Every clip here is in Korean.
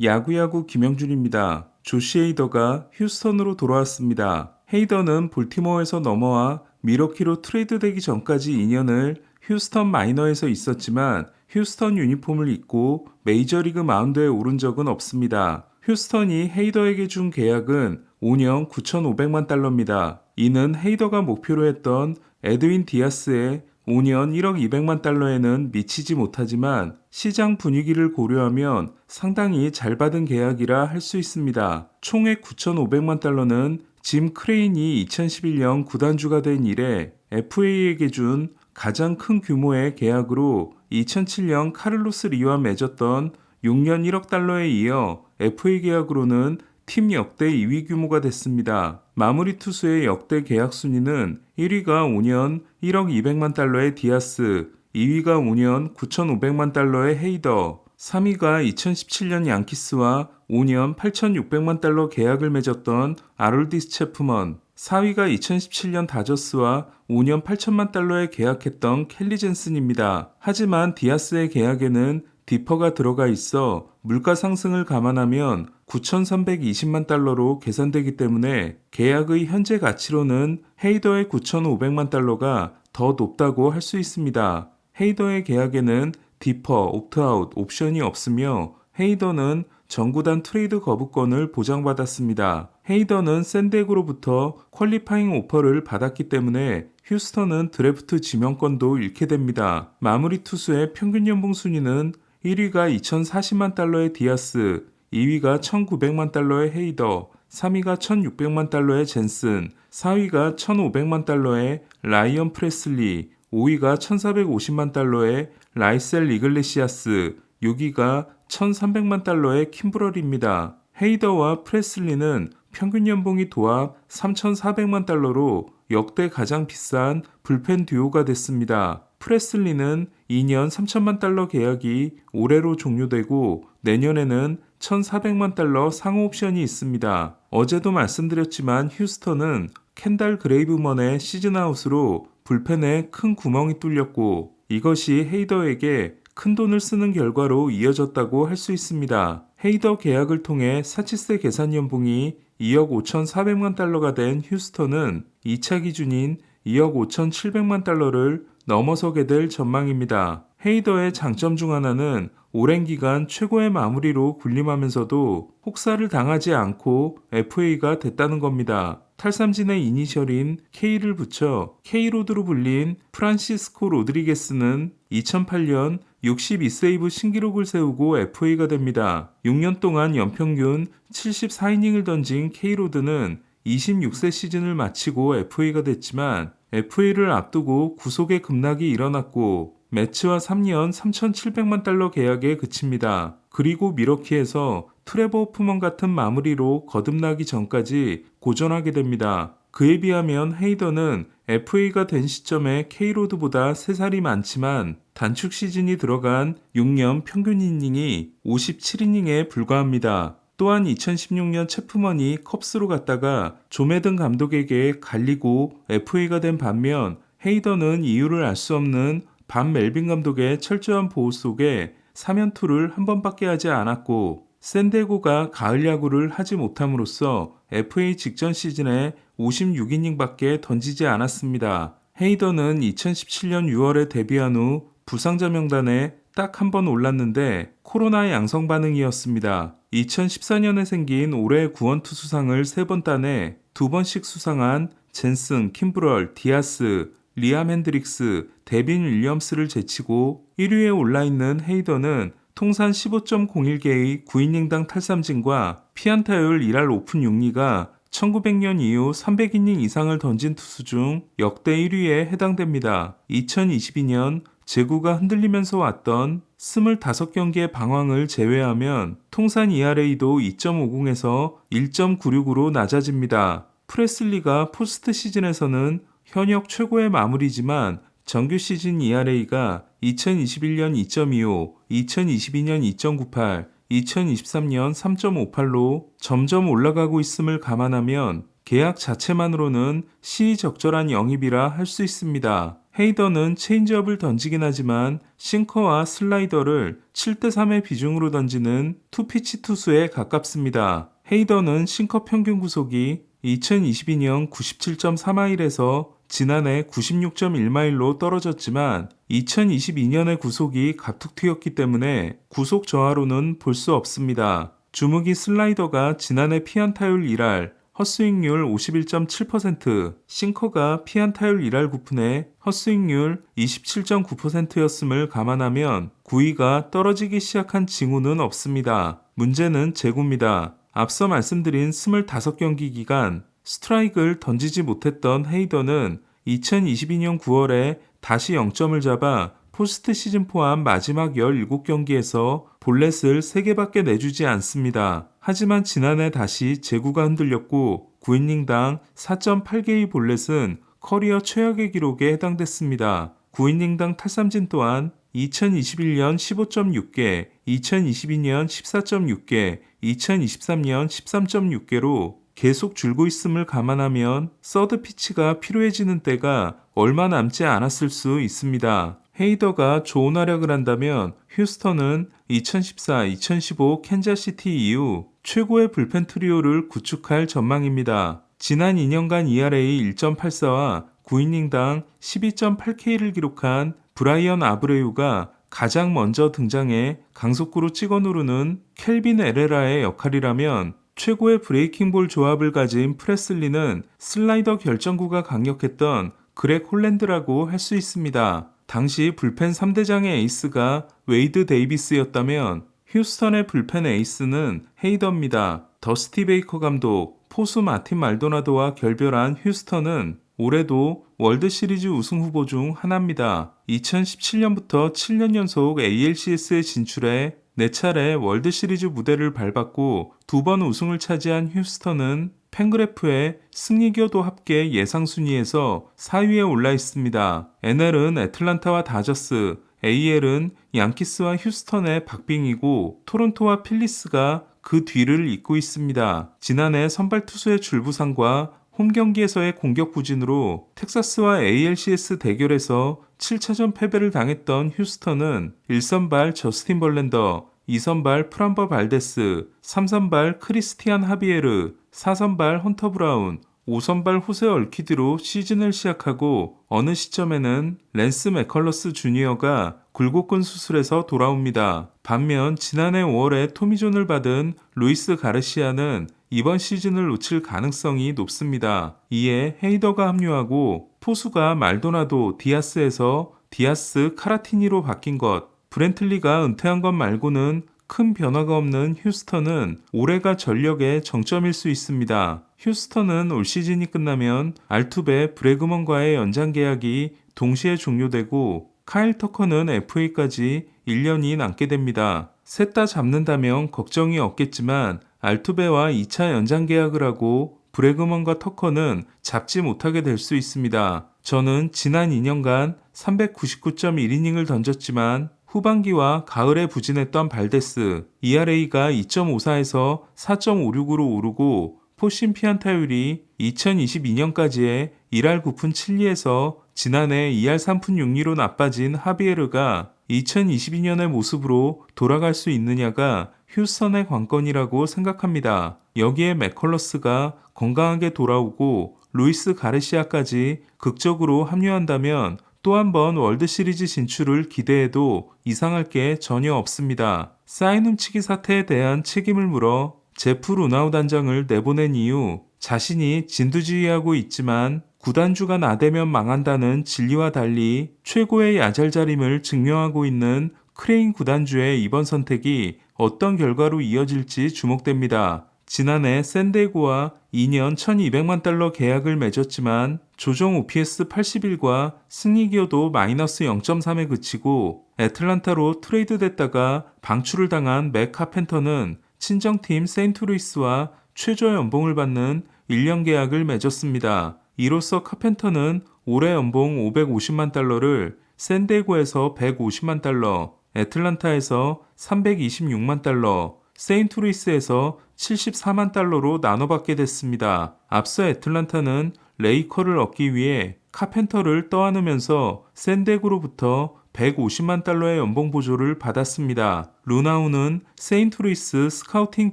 야구야구 김영준입니다. 조시 헤이더가 휴스턴으로 돌아왔습니다. 헤이더는 볼티모어에서 넘어와 미러키로 트레이드되기 전까지 2년을 휴스턴 마이너에서 있었지만 휴스턴 유니폼을 입고 메이저리그 마운드에 오른 적은 없습니다. 휴스턴이 헤이더에게 준 계약은 5년 9,500만 달러입니다. 이는 헤이더가 목표로 했던 에드윈 디아스의 5년 1억 200만 달러에는 미치지 못하지만 시장 분위기를 고려하면 상당히 잘 받은 계약이라 할 수 있습니다. 총액 9,500만 달러는 짐 크레인이 2011년 구단주가 된 이래 FA에게 준 가장 큰 규모의 계약으로 2007년 카를로스 리와 맺었던 6년 1억 달러에 이어 FA 계약으로는 팀 역대 2위 규모가 됐습니다. 마무리 투수의 역대 계약 순위는 1위가 5년 1억 200만 달러의 디아스, 2위가 5년 9,500만 달러의 헤이더, 3위가 2017년 양키스와 5년 8,600만 달러 계약을 맺었던 아롤디스 체프먼, 4위가 2017년 다저스와 5년 8천만 달러에 계약했던 켈리 젠슨입니다. 하지만 디아스의 계약에는 디퍼가 들어가 있어 물가 상승을 감안하면 9,320만 달러로 계산되기 때문에 계약의 현재 가치로는 헤이더의 9,500만 달러가 더 높다고 할 수 있습니다. 헤이더의 계약에는 디퍼, 옵트아웃, 옵션이 없으며 헤이더는 전구단 트레이드 거부권을 보장받았습니다. 헤이더는 샌디에고로부터 퀄리파잉 오퍼를 받았기 때문에 휴스턴은 드래프트 지명권도 잃게 됩니다. 마무리 투수의 평균 연봉 순위는 1위가 2,040만 달러의 디아스, 2위가 1,900만 달러의 헤이더, 3위가 1,600만 달러의 젠슨, 4위가 1,500만 달러의 라이언 프레슬리, 5위가 1,450만 달러의 라이셀 이글레시아스, 6위가 1,300만 달러의 킴브럴입니다. 헤이더와 프레슬리는 평균 연봉이 도합 3,400만 달러로 역대 가장 비싼 불펜 듀오가 됐습니다. 프레슬리는 2년 3천만 달러 계약이 올해로 종료되고 내년에는 1,400만 달러 상호 옵션이 있습니다. 어제도 말씀드렸지만 휴스턴은 켄달 그레이브먼의 시즌아웃으로 불펜에 큰 구멍이 뚫렸고 이것이 헤이더에게 큰 돈을 쓰는 결과로 이어졌다고 할 수 있습니다. 헤이더 계약을 통해 사치세 계산 연봉이 2억 5,400만 달러가 된 휴스턴은 2차 기준인 2억 5,700만 달러를 넘어서게 될 전망입니다. 헤이더의 장점 중 하나는 오랜 기간 최고의 마무리로 군림하면서도 혹사를 당하지 않고 FA가 됐다는 겁니다. 탈삼진의 이니셜인 K를 붙여 K로드로 불린 프란시스코 로드리게스는 2008년 62세이브 신기록을 세우고 FA가 됩니다. 6년 동안 연평균 74이닝을 던진 K로드는 26세 시즌을 마치고 FA가 됐지만 FA를 앞두고 구속의 급락이 일어났고 매치와 3년 3,700만 달러 계약에 그칩니다. 그리고 미러키에서 트레버 호프먼 같은 마무리로 거듭나기 전까지 고전하게 됩니다. 그에 비하면 헤이더는 FA가 된 시점에 K로드보다 3살이 많지만 단축 시즌이 들어간 6년 평균 이닝이 57이닝에 불과합니다. 또한 2016년 체프먼이 컵스로 갔다가 조메든 감독에게 갈리고 FA가 된 반면 헤이더는 이유를 알 수 없는 반 멜빈 감독의 철저한 보호 속에 3연투를 한 번밖에 하지 않았고 샌디에고가 가을 야구를 하지 못함으로써 FA 직전 시즌에 56이닝밖에 던지지 않았습니다. 헤이더는 2017년 6월에 데뷔한 후 부상자 명단에 딱 한 번 올랐는데 코로나 양성 반응이었습니다. 2014년에 생긴 올해 구원투수상을 3번 따내 2번씩 수상한 젠슨, 킴브럴, 디아스, 리암 핸드릭스, 데빈 윌리엄스를 제치고 1위에 올라있는 헤이더는 통산 15.01개의 9이닝당 탈삼진과 피안타율 1할 5푼 6리가 1900년 이후 300이닝 이상을 던진 투수 중 역대 1위에 해당됩니다. 2022년 제구가 흔들리면서 왔던 25경기의 방황을 제외하면 통산 ERA도 2.50에서 1.96으로 낮아집니다. 프레슬리가 포스트 시즌에서는 현역 최고의 마무리지만 정규 시즌 ERA가 2021년 2.25, 2022년 2.98, 2023년 3.58로 점점 올라가고 있음을 감안하면 계약 자체만으로는 시의적절한 영입이라 할 수 있습니다. 헤이더는 체인지업을 던지긴 하지만 싱커와 슬라이더를 7대3의 비중으로 던지는 투피치 투수에 가깝습니다. 헤이더는 싱커 평균 구속이 2022년 97.3마일에서 지난해 96.1마일로 떨어졌지만 2022년의 구속이 갑툭 튀었기 때문에 구속 저하로는 볼 수 없습니다. 주무기 슬라이더가 지난해 피안타율 1할, 헛스윙률 51.7%, 싱커가 피안타율 1할 9푼에 헛스윙률 27.9%였음을 감안하면 구위가 떨어지기 시작한 징후는 없습니다. 문제는 제구입니다. 앞서 말씀드린 25경기 기간 스트라이크를 던지지 못했던 헤이더는 2022년 9월에 다시 0점을 잡아 포스트 시즌 포함 마지막 17경기에서 볼넷을 3개밖에 내주지 않습니다. 하지만 지난해 다시 제구가 흔들렸고 9이닝당 4.8개의 볼넷은 커리어 최악의 기록에 해당됐습니다. 9이닝당 탈삼진 또한 2021년 15.6개, 2022년 14.6개, 2023년 13.6개로 계속 줄고 있음을 감안하면 서드 피치가 필요해지는 때가 얼마 남지 않았을 수 있습니다. 헤이더가 좋은 활약을 한다면 휴스턴은 2014-2015 캔자시티 이후 최고의 불펜 트리오를 구축할 전망입니다. 지난 2년간 ERA 1.84와 9이닝당 12.8K를 기록한 브라이언 아브레유가 가장 먼저 등장해 강속구로 찍어 누르는 켈빈 에레라의 역할이라면 최고의 브레이킹볼 조합을 가진 프레슬리는 슬라이더 결정구가 강력했던 그렉 홀랜드라고 할 수 있습니다. 당시 불펜 3대장의 에이스가 웨이드 데이비스였다면 휴스턴의 불펜 에이스는 헤이더입니다. 더스티 베이커 감독, 포수 마틴 말도나도와 결별한 휴스턴은 올해도 월드시리즈 우승 후보 중 하나입니다. 2017년부터 7년 연속 ALCS에 진출해 4차례 월드시리즈 무대를 밟았고 2번 우승을 차지한 휴스턴은 팬그래프의 승리교도 합계 예상 순위에서 4위에 올라 있습니다. NL은 애틀란타와 다저스, AL은 양키스와 휴스턴의 박빙이고 토론토와 필리스가 그 뒤를 잇고 있습니다. 지난해 선발 투수의 줄부상과 홈 경기에서의 공격 부진으로 텍사스와 ALCS 대결에서 7차전 패배를 당했던 휴스턴은 1선발 저스틴 벌랜더, 2선발 프람버 발데스, 3선발 크리스티안 하비에르, 4선발 헌터 브라운, 5선발 호세 얼키드로 시즌을 시작하고 어느 시점에는 랜스 맥컬러스 주니어가 굴곡근 수술에서 돌아옵니다. 반면 지난해 5월에 토미존을 받은 루이스 가르시아는 이번 시즌을 놓칠 가능성이 높습니다. 이에 헤이더가 합류하고 포수가 말도나도 디아스에서 디아스 카라티니로 바뀐 것, 브렌틀리가 은퇴한 것 말고는 큰 변화가 없는 휴스턴은 올해가 전력의 정점일 수 있습니다. 휴스턴은 올 시즌이 끝나면 알투베 브래그먼과의 연장 계약이 동시에 종료되고 카일 터커는 FA까지 1년이 남게 됩니다. 셋 다 잡는다면 걱정이 없겠지만 알투베와 2차 연장 계약을 하고 브래그먼과 터커는 잡지 못하게 될 수 있습니다. 저는 지난 2년간 399.1이닝을 던졌지만 후반기와 가을에 부진했던 발데스, ERA가 2.54에서 4.56으로 오르고 포심 피안타율이 2022년까지의 1할 9푼 7리에서 지난해 2할 3푼 6리로 나빠진 하비에르가 2022년의 모습으로 돌아갈 수 있느냐가 휴스턴의 관건이라고 생각합니다. 여기에 맥컬러스가 건강하게 돌아오고 루이스 가르시아까지 극적으로 합류한다면 또 한 번 월드시리즈 진출을 기대해도 이상할 게 전혀 없습니다. 사인 훔치기 사태에 대한 책임을 물어 제프 루나우 단장을 내보낸 이후 자신이 진두지휘하고 있지만 구단주가 나대면 망한다는 진리와 달리 최고의 야잘자림을 증명하고 있는 크레인 구단주의 이번 선택이 어떤 결과로 이어질지 주목됩니다. 지난해 샌디에고와 2년 1200만 달러 계약을 맺었지만 조정 OPS 81과 승리 기여도 마이너스 0.3에 그치고 애틀란타로 트레이드됐다가 방출을 당한 맥 카펜터는 친정팀 세인트루이스와 최저 연봉을 받는 1년 계약을 맺었습니다. 이로써 카펜터는 올해 연봉 550만 달러를 샌디에고에서 150만 달러, 애틀란타에서 326만 달러, 세인트루이스에서 74만 달러로 나눠받게 됐습니다. 앞서 애틀란타는 레이커를 얻기 위해 카펜터를 떠안으면서 샌덱으로부터 150만 달러의 연봉 보조를 받았습니다. 루나우는 세인트루이스 스카우팅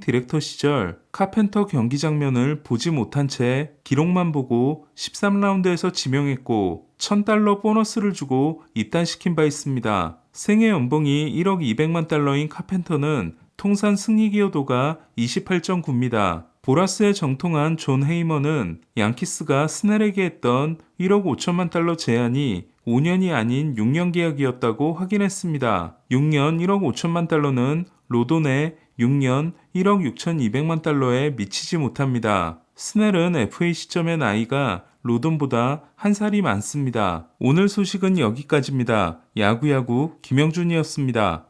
디렉터 시절 카펜터 경기 장면을 보지 못한 채 기록만 보고 13라운드에서 지명했고 $1,000 보너스를 주고 입단시킨 바 있습니다. 생애 연봉이 1억 200만 달러인 카펜터는 통산 승리 기여도가 28.9입니다. 보라스에 정통한 존 헤이머는 양키스가 스넬에게 했던 1억 5천만 달러 제안이 5년이 아닌 6년 계약이었다고 확인했습니다. 6년 1억 5천만 달러는 로돈의 6년 1억 6,200만 달러에 미치지 못합니다. 스넬은 FA 시점의 나이가 로돈보다 한 살이 많습니다. 오늘 소식은 여기까지입니다. 야구야구 김영준이었습니다.